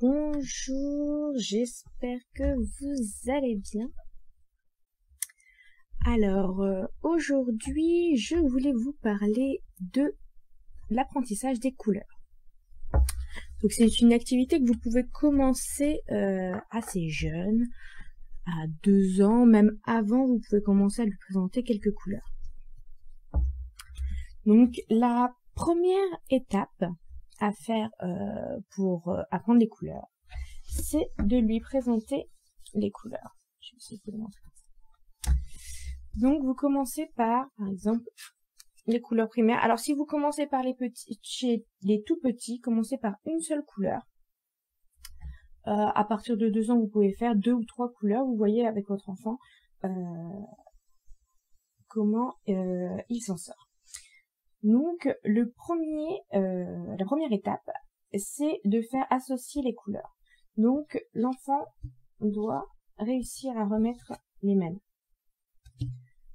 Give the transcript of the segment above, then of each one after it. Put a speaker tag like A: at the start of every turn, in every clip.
A: Bonjour, j'espère que vous allez bien. Alors, aujourd'hui, je voulais vous parler de l'apprentissage des couleurs. Donc, c'est une activité que vous pouvez commencer assez jeune, à 2 ans, même avant, vous pouvez commencer à lui présenter quelques couleurs. Donc, la première étape à faire pour apprendre les couleurs, c'est de lui présenter les couleurs. Je vais essayer de vous montrer. Donc, vous commencez par exemple, les couleurs primaires. Alors, si vous commencez par les petits, chez les tout petits, commencez par une seule couleur. À partir de 2 ans, vous pouvez faire 2 ou 3 couleurs. Vous voyez avec votre enfant comment il s'en sort. Donc, la première étape, c'est de faire associer les couleurs. Donc, l'enfant doit réussir à remettre les mêmes.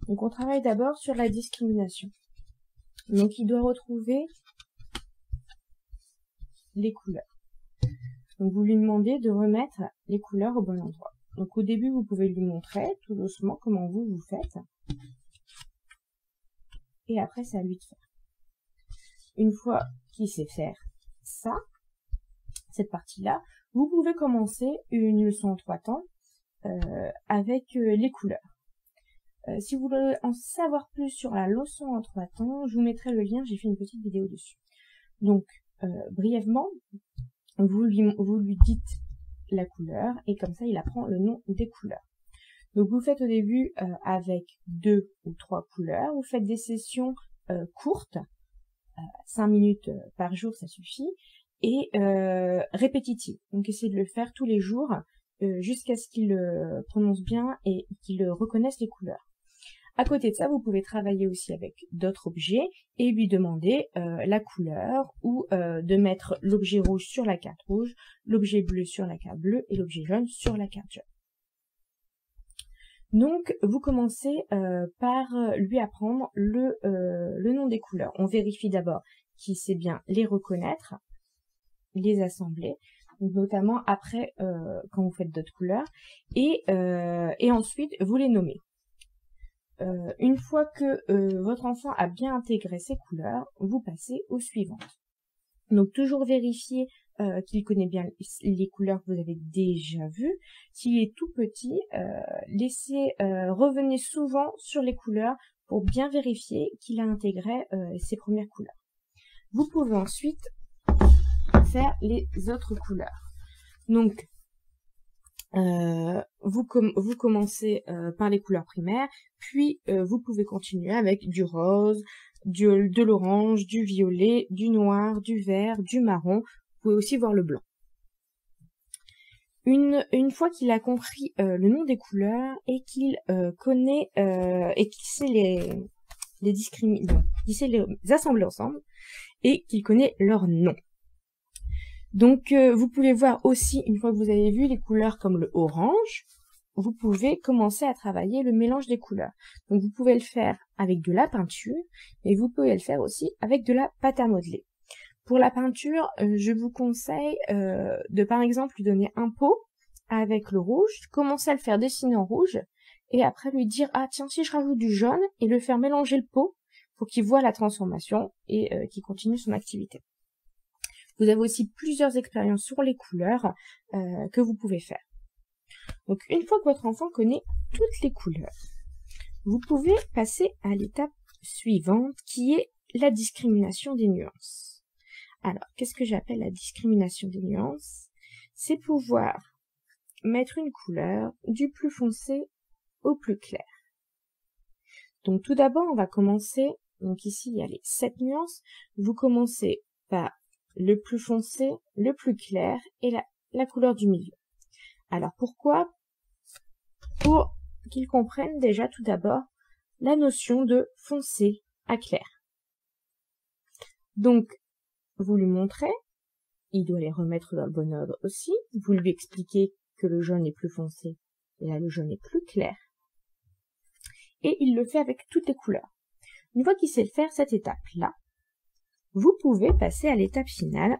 A: Donc, on travaille d'abord sur la discrimination. Donc, il doit retrouver les couleurs. Donc, vous lui demandez de remettre les couleurs au bon endroit. Donc, au début, vous pouvez lui montrer tout doucement comment vous faites. Et après, c'est à lui de faire. Une fois qu'il sait faire ça, cette partie-là, vous pouvez commencer une leçon en 3 temps avec les couleurs. Si vous voulez en savoir plus sur la leçon en 3 temps, je vous mettrai le lien, j'ai fait une petite vidéo dessus. Donc, brièvement, vous lui dites la couleur et comme ça, il apprend le nom des couleurs. Donc, vous faites au début avec 2 ou 3 couleurs. Vous faites des sessions courtes, 5 minutes par jour, ça suffit, et répétitives. Donc, essayez de le faire tous les jours jusqu'à ce qu'il prononce bien et qu'il reconnaisse les couleurs. À côté de ça, vous pouvez travailler aussi avec d'autres objets et lui demander la couleur ou de mettre l'objet rouge sur la carte rouge, l'objet bleu sur la carte bleue et l'objet jaune sur la carte jaune. Donc, vous commencez par lui apprendre le nom des couleurs. On vérifie d'abord qu'il sait bien les reconnaître, les assembler, donc notamment après quand vous faites d'autres couleurs, et ensuite vous les nommez. Une fois que votre enfant a bien intégré ces couleurs, vous passez aux suivantes. Donc toujours vérifier qu'il connaît bien les couleurs que vous avez déjà vues. S'il est tout petit, revenez souvent sur les couleurs pour bien vérifier qu'il a intégré ses premières couleurs. Vous pouvez ensuite faire les autres couleurs. Donc, vous commencez par les couleurs primaires, puis vous pouvez continuer avec du rose, de l'orange, du violet, du noir, du vert, du marron. Vous pouvez aussi voir le blanc. Une fois qu'il a compris le nom des couleurs et qu'il connaît et qu'il sait qu'il sait les assembler ensemble et qu'il connaît leur nom. Donc, vous pouvez voir aussi, une fois que vous avez vu les couleurs comme le orange, vous pouvez commencer à travailler le mélange des couleurs. Donc, vous pouvez le faire avec de la peinture, et vous pouvez le faire aussi avec de la pâte à modeler. Pour la peinture, je vous conseille de, par exemple, lui donner un pot avec le rouge, commencer à le faire dessiner en rouge, et après lui dire, ah tiens, si je rajoute du jaune, et le faire mélanger le pot, pour qu'il voit la transformation et qu'il continue son activité. Vous avez aussi plusieurs expériences sur les couleurs que vous pouvez faire. Donc, une fois que votre enfant connaît toutes les couleurs, vous pouvez passer à l'étape suivante qui est la discrimination des nuances. Alors, qu'est-ce que j'appelle la discrimination des nuances? C'est pouvoir mettre une couleur du plus foncé au plus clair. Donc, tout d'abord, on va commencer, donc ici, il y a les 7 nuances. Vous commencez par le plus foncé, le plus clair et la couleur du milieu. Alors pourquoi? Pour qu'ils comprennent déjà tout d'abord la notion de foncé à clair. Donc, vous lui montrez, il doit les remettre dans le bon ordre aussi, vous lui expliquez que le jaune est plus foncé et là le jaune est plus clair. Et il le fait avec toutes les couleurs. Une fois qu'il sait faire cette étape-là, vous pouvez passer à l'étape finale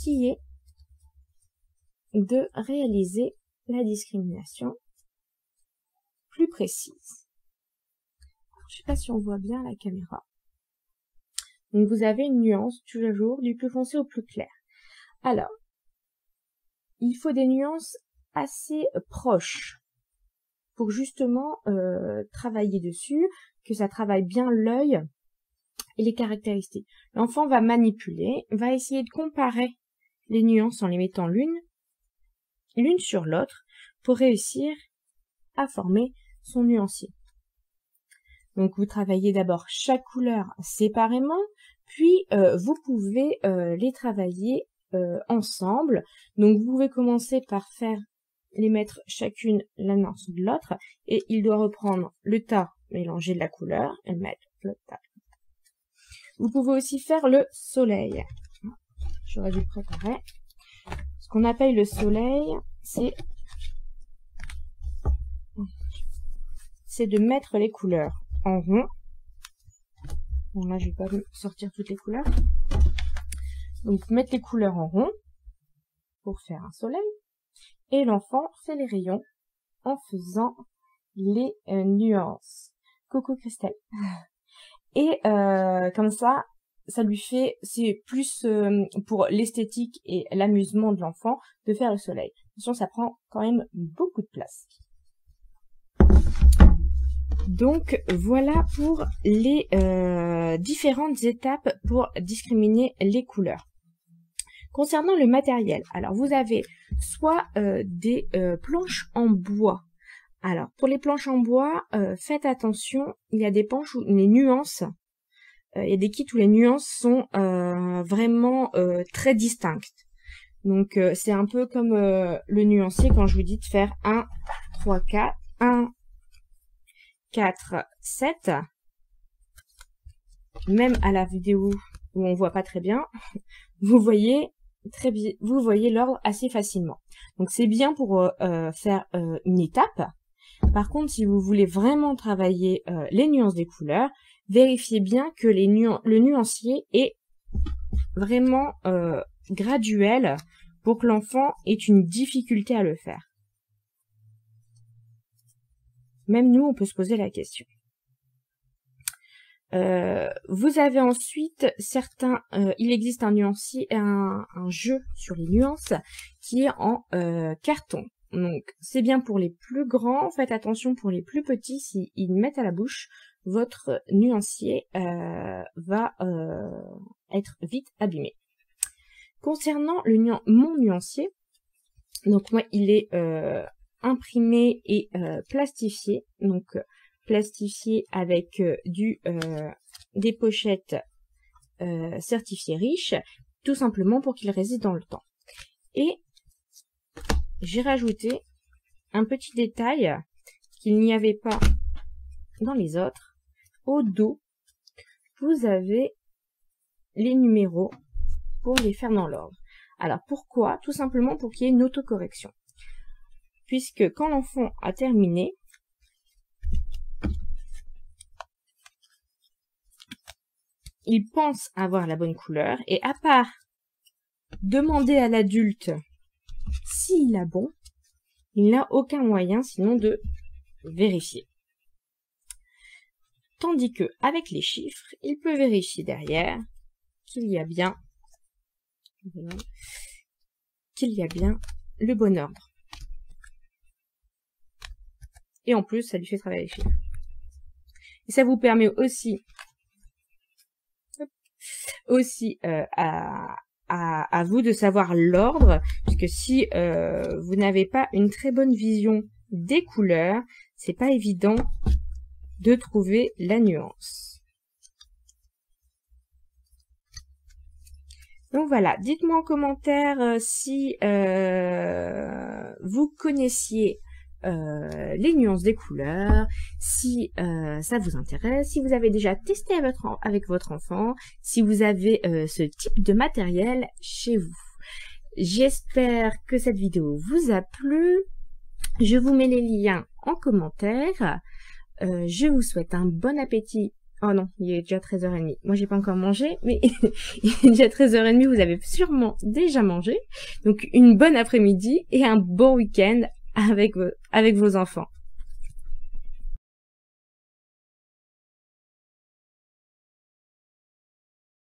A: qui est de réaliser la discrimination plus précise. Je sais pas si on voit bien la caméra. Donc vous avez une nuance toujours du plus foncé au plus clair. Alors, il faut des nuances assez proches pour justement travailler dessus, que ça travaille bien l'œil et les caractéristiques. L'enfant va manipuler, va essayer de comparer les nuances en les mettant l'une sur l'autre pour réussir à former son nuancier. Donc vous travaillez d'abord chaque couleur séparément, puis vous pouvez les travailler ensemble. Donc vous pouvez commencer par les mettre chacune l'un en dessous de l'autre, et il doit reprendre le tas mélangé de la couleur et mettre le tas. Vous pouvez aussi faire le soleil. J'aurais dû préparer. Ce qu'on appelle le soleil, c'est de mettre les couleurs en rond. Bon là je vais pas sortir toutes les couleurs. Donc mettre les couleurs en rond pour faire un soleil. Et l'enfant fait les rayons en faisant les nuances. Coucou Christelle. Et comme ça lui fait, c'est plus pour l'esthétique et l'amusement de l'enfant de faire le soleil. Attention, ça prend quand même beaucoup de place. Donc voilà pour les différentes étapes pour discriminer les couleurs. Concernant le matériel, alors vous avez soit des planches en bois. Alors pour les planches en bois, faites attention, il y a des planches où les nuances, il y a des kits où les nuances sont vraiment très distinctes. Donc c'est un peu comme le nuancier quand je vous dis de faire 1, 3, 4, 1, 4, 7. Même à la vidéo où on voit pas très bien, vous voyez l'ordre assez facilement. Donc c'est bien pour faire une étape. Par contre, si vous voulez vraiment travailler les nuances des couleurs, vérifiez bien que le nuancier est vraiment graduel pour que l'enfant ait une difficulté à le faire. Même nous, on peut se poser la question. Vous avez ensuite il existe un nuancier, un jeu sur les nuances qui est en carton. Donc c'est bien pour les plus grands, faites attention pour les plus petits, s'ils mettent à la bouche, votre nuancier va être vite abîmé. Concernant mon nuancier, donc moi il est imprimé et plastifié, donc plastifié avec des pochettes certifiées riches, tout simplement pour qu'il résiste dans le temps. Et j'ai rajouté un petit détail qu'il n'y avait pas dans les autres. Au dos, vous avez les numéros pour les faire dans l'ordre. Alors pourquoi? Tout simplement pour qu'il y ait une autocorrection. Puisque quand l'enfant a terminé, il pense avoir la bonne couleur et à part demander à l'adulte s'il a bon, il n'a aucun moyen sinon de vérifier. Tandis que avec les chiffres, il peut vérifier derrière qu'il y a bien le bon ordre. Et en plus, ça lui fait travailler les chiffres. Et ça vous permet aussi à vous de savoir l'ordre, puisque si vous n'avez pas une très bonne vision des couleurs, c'est pas évident de trouver la nuance. Donc voilà, dites-moi en commentaire si vous connaissiez les nuances des couleurs, si ça vous intéresse, si vous avez déjà testé avec votre enfant, si vous avez ce type de matériel chez vous. J'espère que cette vidéo vous a plu. Je vous mets les liens en commentaire. Je vous souhaite un bon appétit Oh non, il est déjà 13h30. Moi, j'ai pas encore mangé, mais il est déjà 13h30, vous avez sûrement déjà mangé. Donc, une bonne après-midi et un bon week-end avec vos enfants.